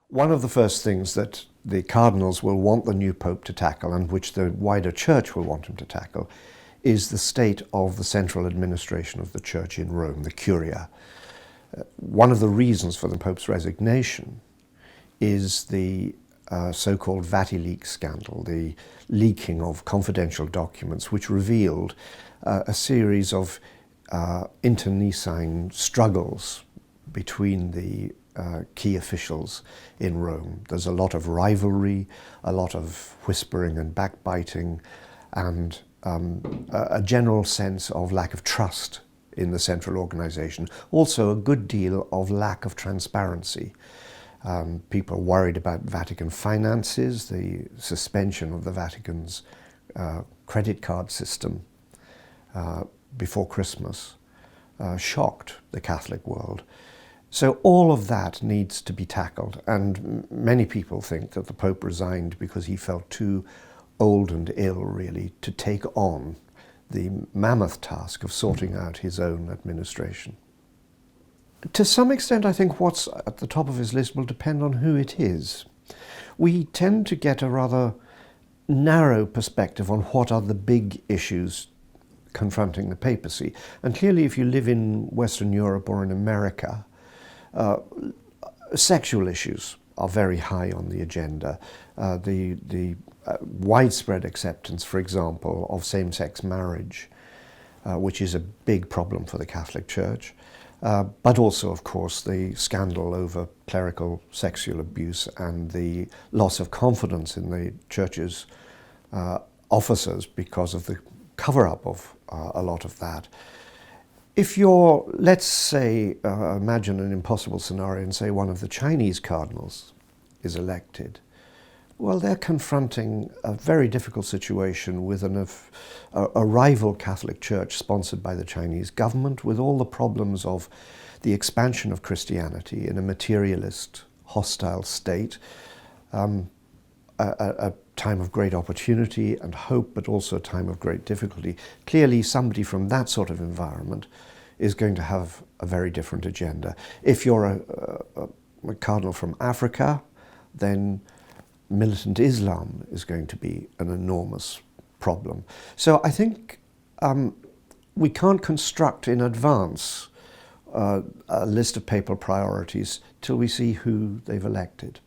One of the first things that the cardinals will want the new pope to tackle, and which the wider church will want him to tackle, is the state of the central administration of the church in Rome, the curia. One of the reasons for the pope's resignation is the so-called Vatileaks scandal, the leaking of confidential documents which revealed a series of internecine struggles between the key officials in Rome. There's a lot of rivalry, a lot of whispering and backbiting, and a general sense of lack of trust in the central organization. Also a good deal of lack of transparency. People are worried about Vatican finances, the suspension of the Vatican's credit card system before Christmas shocked the Catholic world. So all of that needs to be tackled, and many people think that the Pope resigned because he felt too old and ill, really, to take on the mammoth task of sorting out his own administration. To some extent, I think what's at the top of his list will depend on who it is. We tend to get a rather narrow perspective on what are the big issues confronting the papacy. And clearly, if you live in Western Europe or in America, sexual issues are very high on the agenda. The widespread acceptance, for example, of same-sex marriage, which is a big problem for the Catholic Church, but also, of course, the scandal over clerical sexual abuse and the loss of confidence in the Church's officers because of the cover-up of a lot of that. If you're, let's say, imagine an impossible scenario and say one of the Chinese cardinals is elected, well, they're confronting a very difficult situation with a rival Catholic Church sponsored by the Chinese government, with all the problems of the expansion of Christianity in a materialist, hostile state, a time of great opportunity and hope, but also a time of great difficulty. Clearly, somebody from that sort of environment is going to have a very different agenda. If you're a cardinal from Africa, then militant Islam is going to be an enormous problem. So I think we can't construct in advance a list of papal priorities till we see who they've elected.